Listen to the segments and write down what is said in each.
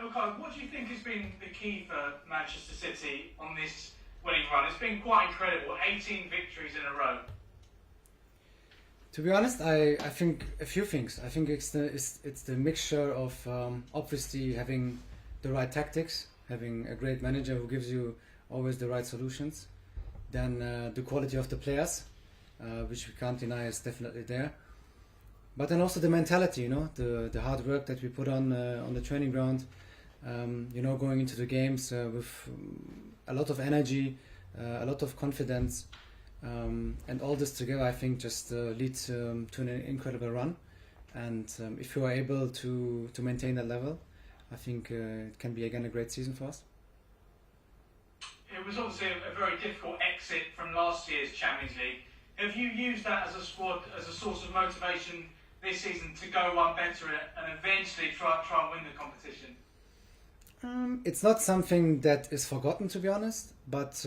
Ilkay, what do you think has been the key for Manchester City on this winning run? It's been quite incredible, 18 victories in a row. To be honest, I think a few things. I think it's the mixture of obviously having the right tactics, having a great manager who gives you always the right solutions. Then the quality of the players, which we can't deny is definitely there. But then also the mentality, you know, the hard work that we put on the training ground. You know, going into the games with a lot of energy, a lot of confidence. And all this together, I think, just leads to an incredible run. And if you are able to maintain that level, I think it can be again a great season for us. It was obviously a very difficult exit from last year's Champions League. Have you used that as a squad, as a source of motivation this season to go one better and eventually try and win the competition? It's not something that is forgotten, to be honest, but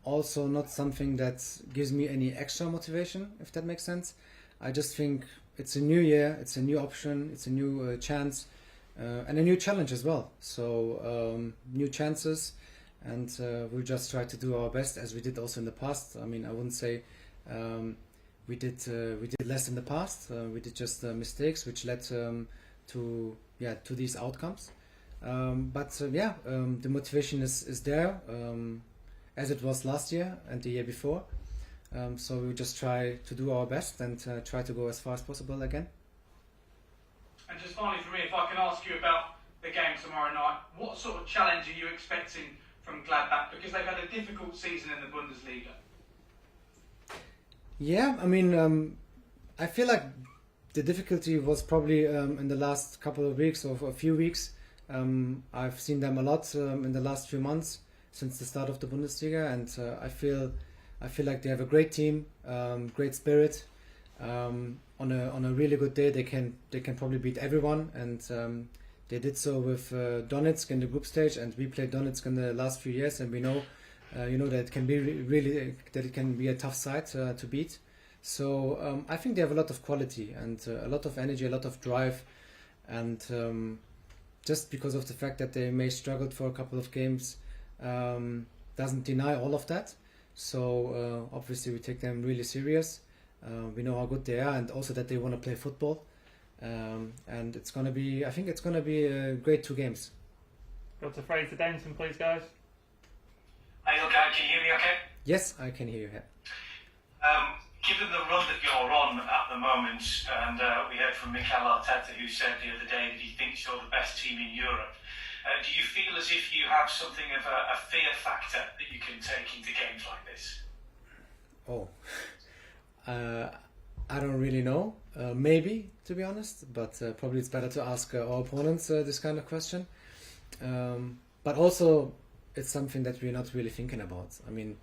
also not something that gives me any extra motivation, if that makes sense. I just think it's a new year, it's a new option, it's a new chance, and a new challenge as well. So new chances, and we'll just try to do our best as we did also in the past. I mean, I wouldn't say we did less in the past. We did just mistakes which led to these outcomes. The motivation is there. As it was last year and the year before. So we just try to do our best and try to go as far as possible again. And just finally for me, if I can ask you about the game tomorrow night, what sort of challenge are you expecting from Gladbach? Because they've had a difficult season in the Bundesliga. Yeah, I mean, I feel like the difficulty was probably in the last couple of weeks or a few weeks. I've seen them a lot in the last few months since the start of the Bundesliga, and I feel like they have a great team, great spirit. On a really good day, they can probably beat everyone, and they did so with Donetsk in the group stage, and we played Donetsk in the last few years, and we know, that it can be that it can be a tough side to beat. So I think they have a lot of quality and a lot of energy, a lot of drive, and just because of the fact that they may struggled for a couple of games. Doesn't deny all of that. So obviously we take them really serious. We know how good they are, and also that they want to play football. And I think it's gonna be a great 2 games. Go to Fraser Denton, please, guys. Hey, okay, can you hear me okay? Yes, I can hear you here. Given the run that you're on at the moment, and we heard from Mikel Arteta, who said the other day that he thinks you're the best team in Europe. Do you feel as if you have something of a fear factor that you can take into games like this? I don't really know. Maybe, to be honest, but probably it's better to ask our opponents this kind of question. But also, it's something that we're not really thinking about. I mean,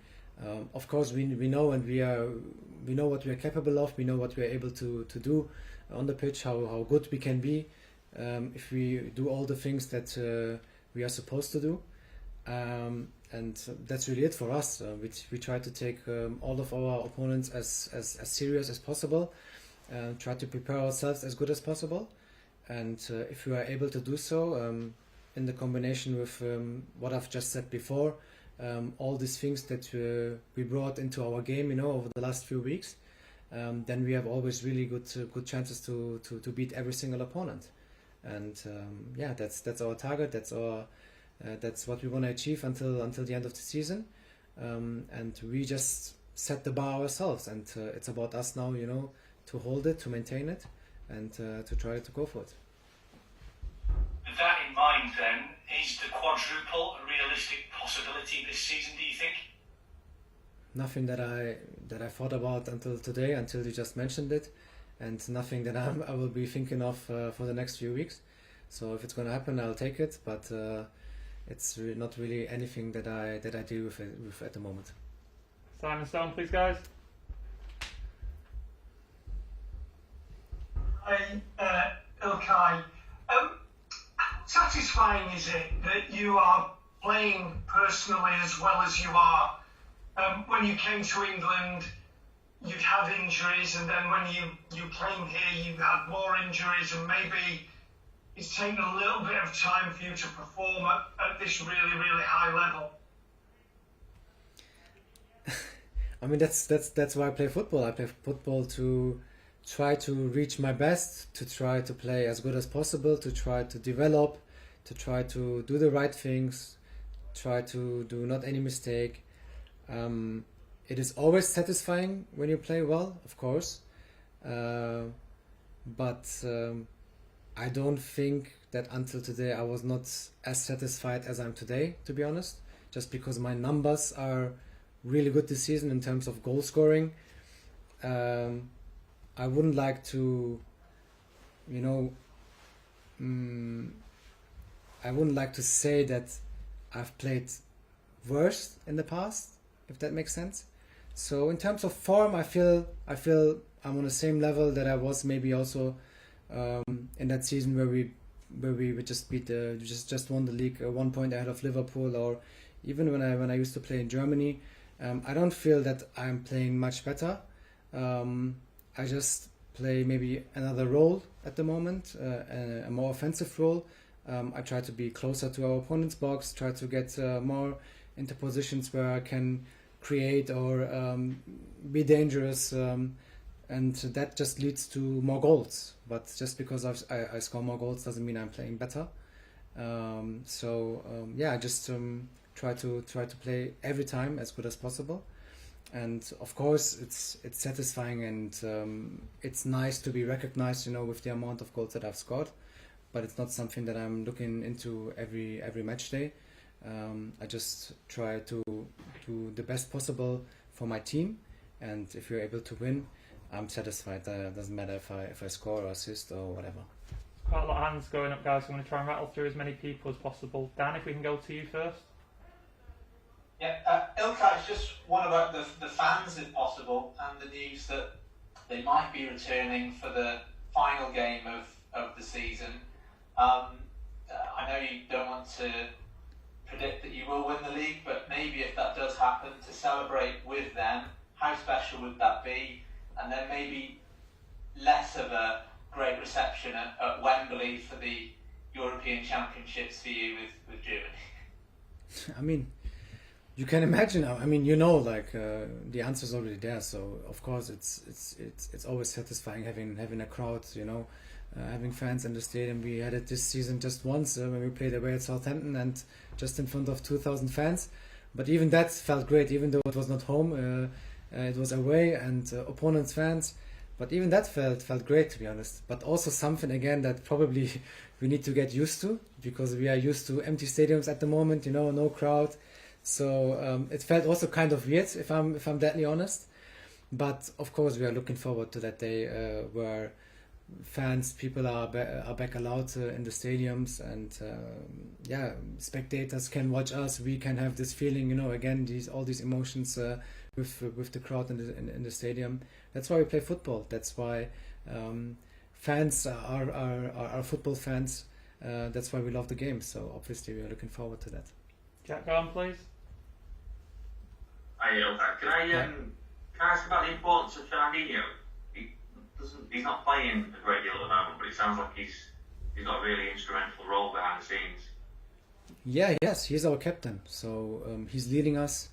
of course, we know, and we know what we are capable of. We know what we are able to do on the pitch, how good we can be. If we do all the things that we are supposed to do, and that's really it for us. We try to take all of our opponents as serious as possible, try to prepare ourselves as good as possible, and if we are able to do so in the combination with what I've just said before, all these things that we brought into our game, over the last few weeks, then we have always really good chances to beat every single opponent. And that's our target. That's what we want to achieve until the end of the season. And we just set the bar ourselves, and it's about us now, to hold it, to maintain it, and to try to go for it. With that in mind, then, is the quadruple a realistic possibility this season, do you think? Nothing that I thought about until today, until you just mentioned it. And nothing that I will be thinking of for the next few weeks. So if it's going to happen, I'll take it. But it's not really anything that I deal with at the moment. Simon Stone, please, guys. Hey, Ilkay. How satisfying is it that you are playing personally as well as you are? When you came to England, you'd had injuries, and then when you came here, you had more injuries, and maybe it's taken a little bit of time for you to perform at this really, really high level? I mean, that's why I play football. I play football to try to reach my best, to try to play as good as possible, to try to develop, to try to do the right things, try to do not any mistake. It is always satisfying when you play well, of course, but I don't think that until today I was not as satisfied as I'm today, to be honest, just because my numbers are really good this season in terms of goal scoring. I wouldn't like to, I wouldn't like to say that I've played worse in the past, if that makes sense. So in terms of form, I feel I'm on the same level that I was maybe also in that season where we would just beat just won the league 1 point ahead of Liverpool, or even when I used to play in Germany. I don't feel that I'm playing much better. I just play maybe another role at the moment, a more offensive role. I try to be closer to our opponent's box, try to get more into positions where I can create or be dangerous, and that just leads to more goals. But just because I score more goals doesn't mean I'm playing better. I just try to play every time as good as possible. And of course, it's satisfying and it's nice to be recognized, with the amount of goals that I've scored. But it's not something that I'm looking into every match day. I just try to do the best possible for my team, and if you're able to win, I'm satisfied. It doesn't matter if I score or assist or whatever. Quite a lot of hands going up, guys. So I'm going to try and rattle through as many people as possible. Dan, if we can go to you first. Yeah, Ilkay, just one about the fans, if possible, and the news that they might be returning for the final game of the season. I know you don't want to predict that you will win the league, but maybe if that does happen, to celebrate with them, how special would that be? And then maybe less of a great reception at Wembley for the European Championships for you with Germany. I mean, you can imagine. I mean, the answer is already there. So of course, it's always satisfying having a crowd. Having fans in the stadium. We had it this season just once when we played away at Southampton and just in front of 2,000 fans. But even that felt great, even though it was not home. It was away and opponents' fans. But even that felt great, to be honest. But also something again that probably we need to get used to, because we are used to empty stadiums at the moment. No crowd. So it felt also kind of weird, if I'm deadly honest. But of course, we are looking forward to that day where people are back allowed in the stadiums, and spectators can watch us. We can have this feeling, again, all these emotions with the crowd in the stadium. That's why we play football. That's why fans are football fans. That's why we love the game. So obviously we are looking forward to that. Jack, go on, please. Hi, Ilkay. Can I ask about the importance of Fernandinho? He's not playing a great deal at the moment, but it sounds like he's got a really instrumental role behind the scenes. Yeah, yes, he's our captain. So he's leading us.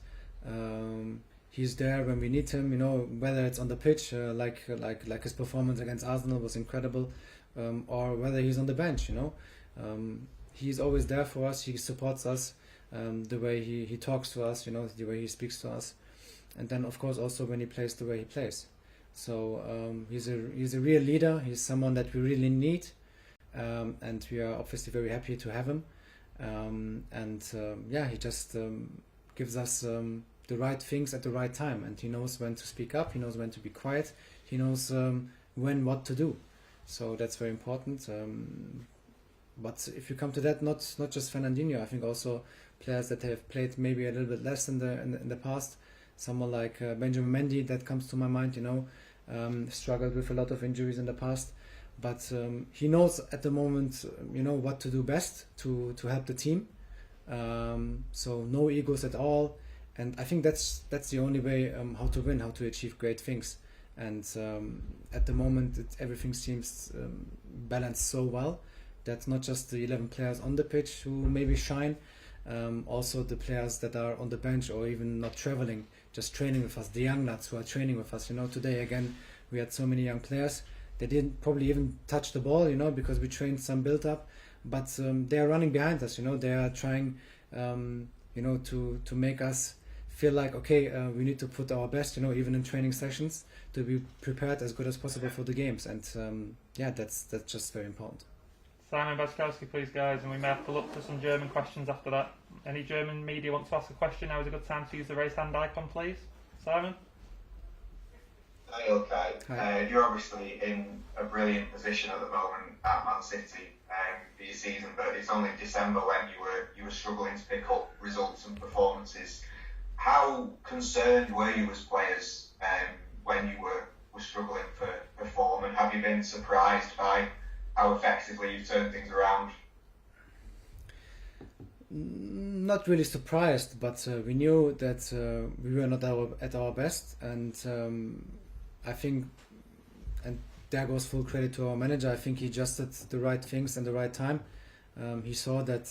He's there when we need him. Whether it's on the pitch, like his performance against Arsenal was incredible, or whether he's on the bench. He's always there for us. He supports us. The way he talks to us, the way he speaks to us, and then of course also when he plays the way he plays. So he's a real leader. He's someone that we really need, and we are obviously very happy to have him. He just gives us the right things at the right time, and he knows when to speak up. He knows when to be quiet. He knows what to do. So that's very important. But if you come to that, not just Fernandinho, I think also players that have played maybe a little bit less in the past. Someone like Benjamin Mendy, that comes to my mind. Struggled with a lot of injuries in the past, but he knows at the moment, what to do best to help the team. So no egos at all, and I think that's the only way how to win, how to achieve great things. And at the moment, everything seems balanced so well That's not just the 11 players on the pitch who maybe shine, also the players that are on the bench or even not traveling, just training with us, the young lads who are training with us. Today again we had so many young players. They didn't probably even touch the ball, because we trained some build up, but they are running behind us. They are trying, to make us feel like, okay, we need to put our best, even in training sessions, to be prepared as good as possible for the games. And that's just very important. Simon Baskowski, please, guys, and we may have to look for some German questions after that. Any German media want to ask a question? Now is a good time to use the raised hand icon, please. Simon? Hi, Ilkay. You're obviously in a brilliant position at the moment at Man City for your season, but it's only December when you were struggling to pick up results and performances. How concerned were you as players when you were struggling for form, and have you been surprised by how effectively you've turned things around? Not really surprised, but we knew that we were not at our best, and I think, and there goes full credit to our manager, I think he adjusted the right things in the right time. He saw that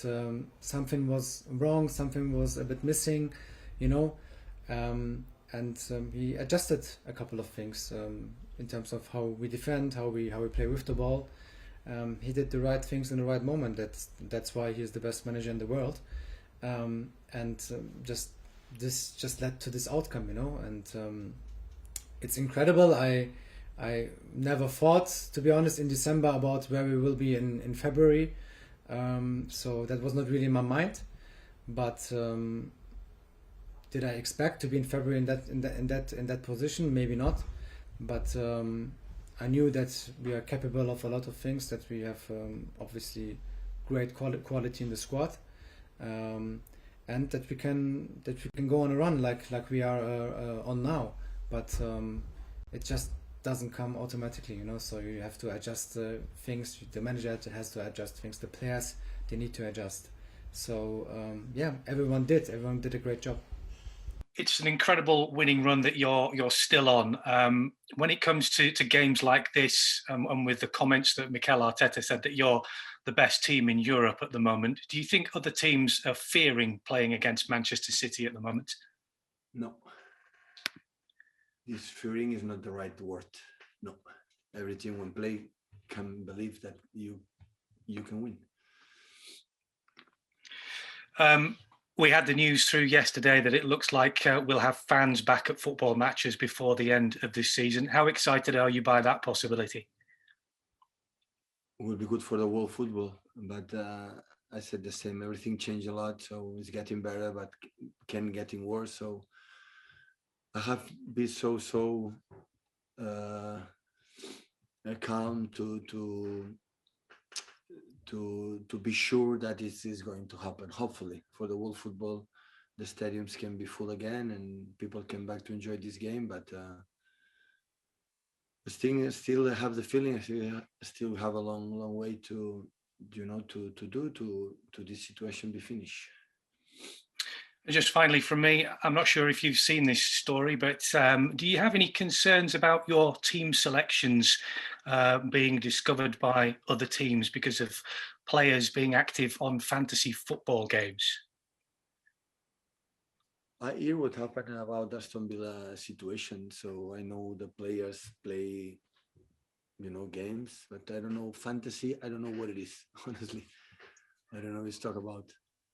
something was wrong, something was a bit missing, and he adjusted a couple of things in terms of how we defend, how we play with the ball. He did the right things in the right moment. That's why he is the best manager in the world, this just led to this outcome, and it's incredible. I never thought, to be honest, in December about where we will be in February, so that was not really in my mind. But did I expect to be in February in that position? Maybe not, but I knew that we are capable of a lot of things, that we have obviously great quality in the squad, and that we can go on a run like we are on now. But it just doesn't come automatically, so you have to adjust things. The manager has to adjust things. The players, they need to adjust. So everyone did a great job. It's an incredible winning run that you're still on. When it comes to games like this, and with the comments that Mikel Arteta said that you're the best team in Europe at the moment, do you think other teams are fearing playing against Manchester City at the moment? No. This fearing is not the right word. No. Every team when play can believe that you can win. We had the news through yesterday that it looks like we'll have fans back at football matches before the end of this season. How excited are you by that possibility? It will be good for the world football, but I said the same. Everything changed a lot, so it's getting better, but can getting worse. So I have been so calm to be sure that this is going to happen. Hopefully, for the world football, the stadiums can be full again and people can back to enjoy this game. But still have the feeling I still have a long way to this situation be finished. Just finally from me, I'm not sure if you've seen this story, but do you have any concerns about your team selections being discovered by other teams because of players being active on fantasy football games? I hear what happened about Aston Villa situation, so I know the players play, games, but I don't know fantasy. I don't know what it is, honestly. I don't know what to talk about.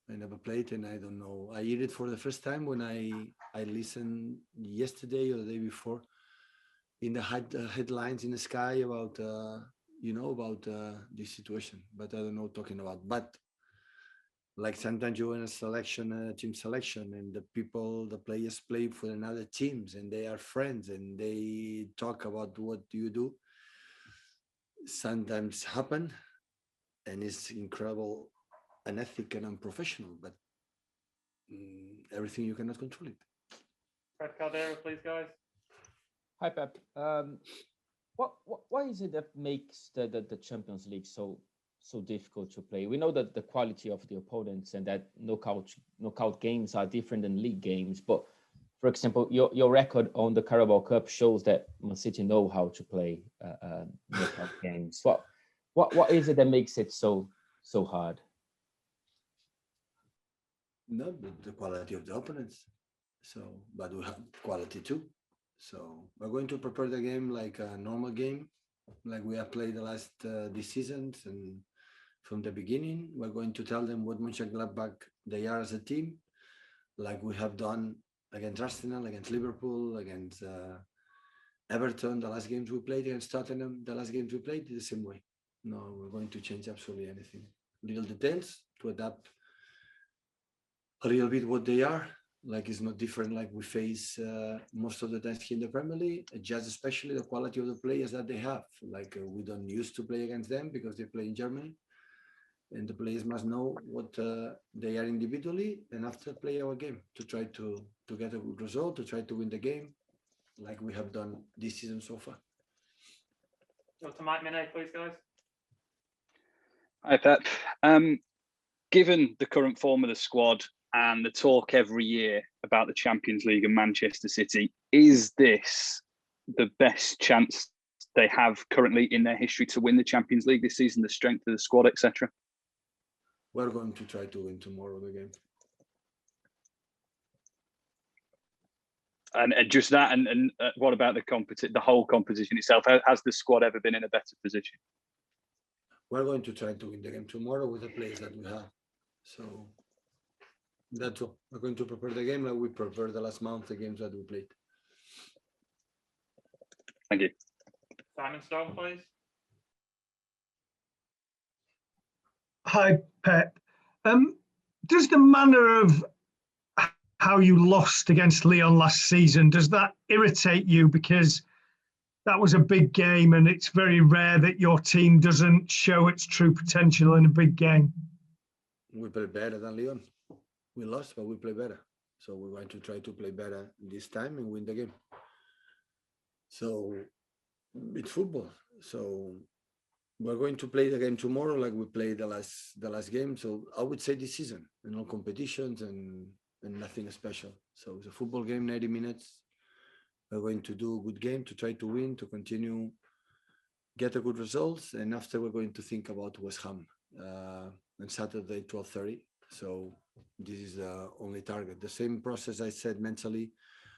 I never played and I don't know. I heard it for the first time when I listened yesterday or the day before in the headlines in the Sky about this situation, but I don't know what talking about. But like sometimes you in a team selection, and the players play for another teams and they are friends and they talk about what do you do. Sometimes happen and it's incredible, unethical and unprofessional, but everything you cannot control it. Fred Caldera, please, guys. Hi, Pep. Why is it that makes the Champions League so difficult to play? We know that the quality of the opponents and that knockout games are different than league games. But for example, your record on the Carabao Cup shows that Man City know how to play knockout games. What is it that makes it so hard? No, the quality of the opponents. So, but we have quality too. So we're going to prepare the game like a normal game, like we have played the last this seasons, and from the beginning, we're going to tell them what Mönchengladbach they are as a team, like we have done against Arsenal, against Liverpool, against Everton, the last games we played, against Tottenham, the last games we played the same way. No, we're going to change absolutely anything. Little details to adapt a little bit what they are. Like it's not different like we face most of the times here in the Premier League, just especially the quality of the players that they have. Like we don't used to play against them because they play in Germany. And the players must know what they are individually and after play our game to try to get a good result, to try to win the game like we have done this season so far. Go to Mike Minay, please, guys. Hi, Pep. Given the current form of the squad and the talk every year about the Champions League and Manchester City, is this the best chance they have currently in their history to win the Champions League this season, the strength of the squad, etc.? We're going to try to win tomorrow the game. And just that, and what about the whole competition itself? Has the squad ever been in a better position? We're going to try to win the game tomorrow with the players that we have. So that's all. We're going to prepare the game like we prepared the last month, the games that we played. Thank you. Simon Stone, please. Hi, Pep. Does the manner of how you lost against Lyon last season, does that irritate you? Because that was a big game and it's very rare that your team doesn't show its true potential in a big game. We play better than Lyon. We lost, but we play better. So we're going to try to play better this time and win the game. So it's football. So we're going to play the game tomorrow like we played the last game. So I would say this season, no competitions and nothing special. So it's a football game, 90 minutes. We're going to do a good game to try to win, to continue, get a good results. And after we're going to think about West Ham on Saturday, 12:30. So this is the only target. The same process I said mentally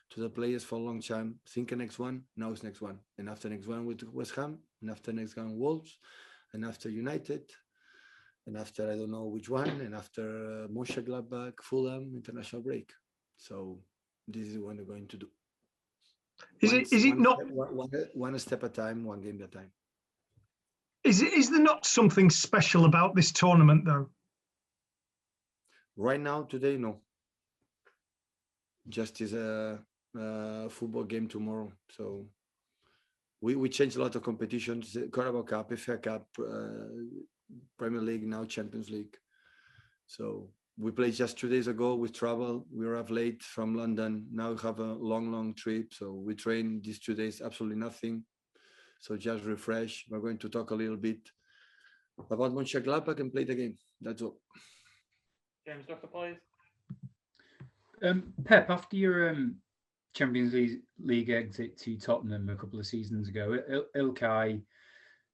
to the players for a long time. Think the next one, now it's next one. And after next one with West Ham, and after next one Wolves, and after United, and after I don't know which one, and after Mönchengladbach, Fulham, international break. So this is what we're going to do. One step at a time, one game at a time. Is there not something special about this tournament though? Right now, today, no. Just is a football game tomorrow. So we changed a lot of competitions: Carabao Cup, FA Cup, Premier League, now Champions League. So we played just 2 days ago. We traveled. We arrived late from London. Now we have a long trip. So we train these 2 days, absolutely nothing. So just refresh. We're going to talk a little bit about Mönchengladbach and play the game. That's all. James Ducker, please. Pep, after your Champions League exit to Tottenham a couple of seasons ago, İlkay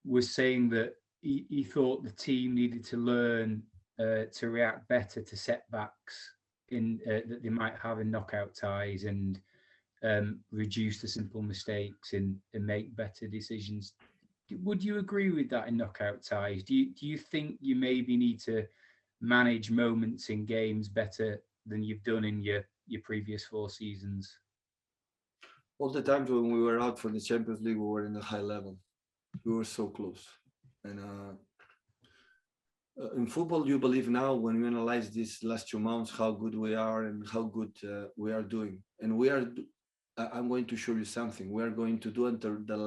was saying that he thought the team needed to learn to react better to setbacks that they might have in knockout ties and reduce the simple mistakes and make better decisions. Would you agree with that in knockout ties? Do you think you maybe need to manage moments in games better than you've done in your previous 4 seasons? All the times when we were out for the Champions League, we were in a high level. We were so close. And in football, you believe now when you analyze these last 2 months, how good we are and how good we are doing. And I'm going to show you something. We are going to do until the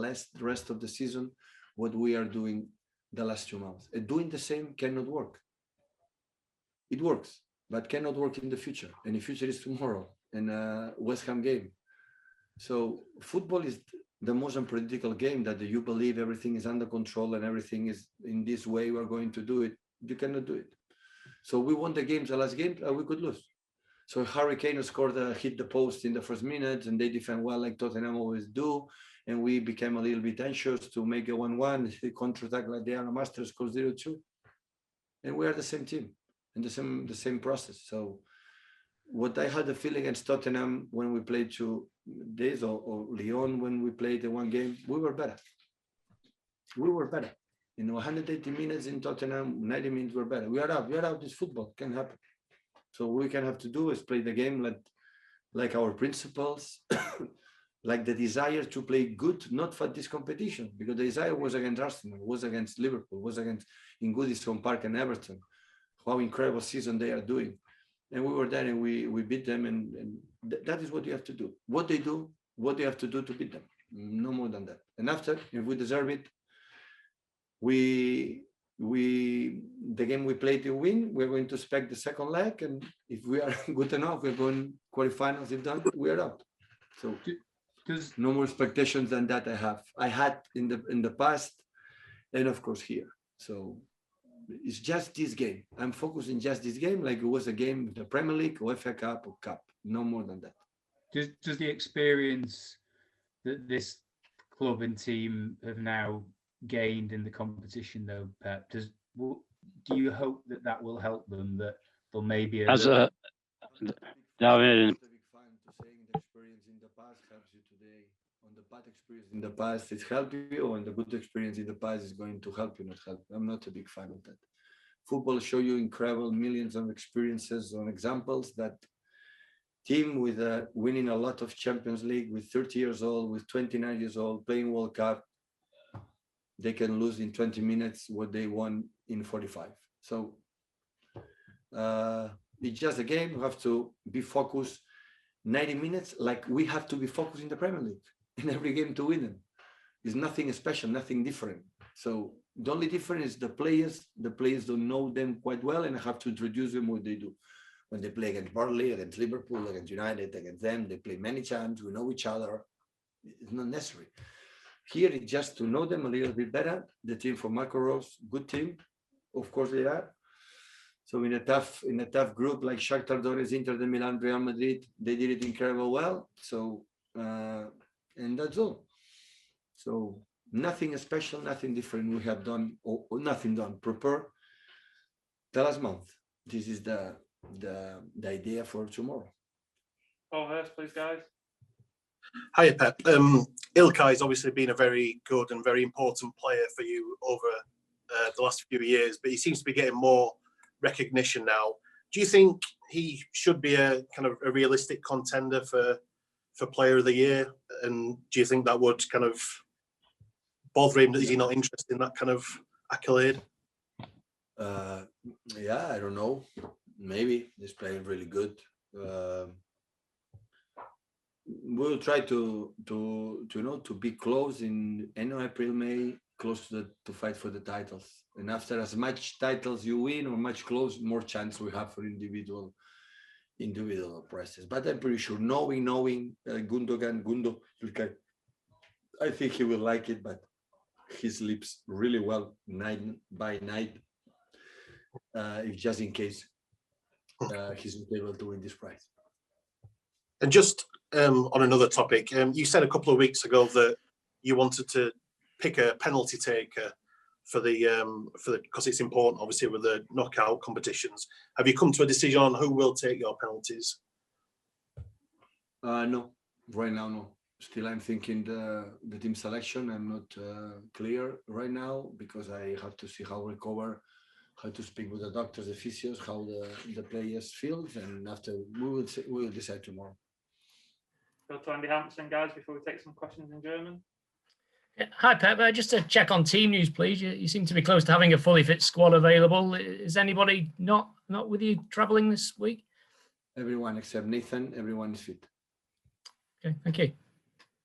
rest of the season what we are doing the last 2 months. And doing the same cannot work. It works, but cannot work in the future. And the future is tomorrow in West Ham game. So football is the most unpredictable game that you believe everything is under control and everything is in this way we're going to do it. You cannot do it. So we won the games, the last game, we could lose. So Harry Kane scored, hit the post in the first minute, and they defend well like Tottenham always do. and we became a little bit anxious to make a 1-1, the counter-attack like they are a master, score 0-2. And we are the same team and the same process. So what I had the feeling against Tottenham when we played 2 days, or Lyon when we played the one game, we were better. We were better. 180 minutes in Tottenham, 90 minutes were better. We are out. This football can happen. So what we can have to do is play the game like our principles, like the desire to play good, not for this competition, because the desire was against Arsenal, was against Liverpool, was against in Goodison Park and Everton. How incredible season they are doing. And we were there and we beat them, and that is what you have to do. What they do, what you have to do to beat them. No more than that. And after, if we deserve it, the game we play to win, we're going to expect the second leg, and if we are good enough, we're going quarterfinals. If done, we are out. So no more expectations than that I had in the past, and of course here. So it's just this game. I'm focusing just this game, like it was a game, the Premier League or FA Cup or Cup. No more than that. Does the experience that this club and team have now gained in the competition, though, Pep, do you hope that will help them, that they'll maybe David, experience in the past helps you today. On the bad experience in the past, it helped you, and the good experience in the past is going to help you, not help you. I'm not a big fan of that. Football show you incredible millions of experiences on examples that team with winning a lot of Champions League with 30 years old, with 29 years old, playing World Cup, they can lose in 20 minutes what they won in 45. So it's just a game. You have to be focused 90 minutes, like we have to be focused in the Premier League in every game to win them. It's nothing special, nothing different. So the only difference is the players don't know them quite well, and I have to introduce them what they do. When they play against Burnley, against Liverpool, against United, against them, they play many times, we know each other. It's not necessary. Here, it's just to know them a little bit better. The team from Marco Rose, good team. Of course they are. So in a tough group like Shakhtar Donetsk, Inter de Milan, Real Madrid, they did it incredibly well. So, and that's all. So nothing special, nothing different we have done, or nothing done. Prepare the last month. This is the idea for tomorrow. Paul Hurst, please, guys. Hiya, Pep. İlkay has obviously been a very good and very important player for you over the last few years, but he seems to be getting more recognition now. Do you think he should be a kind of a realistic contender for Player of the Year? And do you think that would kind of bother him? Is he not interested in that kind of accolade? Yeah, I don't know. Maybe he's playing really good. We'll try to be close in April, May, close to fight for the titles. And after as much titles you win or much close, more chance we have for individual prizes. But I'm pretty sure, knowing Gundo, Ilkay, I think he will like it. But he sleeps really well night by night. If just in case he's not able to win this prize. And just on another topic, you said a couple of weeks ago that you wanted to pick a penalty taker for the because it's important, obviously, with the knockout competitions. Have you come to a decision on who will take your penalties? No, right now, no. Still, I'm thinking the team selection. I'm not clear right now because I have to see how recover, how to speak with the doctors, the physios, how the players feel, and after we will decide tomorrow. Go to Andy Hampson, guys, before we take some questions in German. Hi, Pep. Just to check on team news, please. You seem to be close to having a fully fit squad available. Is anybody not with you travelling this week? Everyone except Nathan. Everyone is fit. Okay, thank you.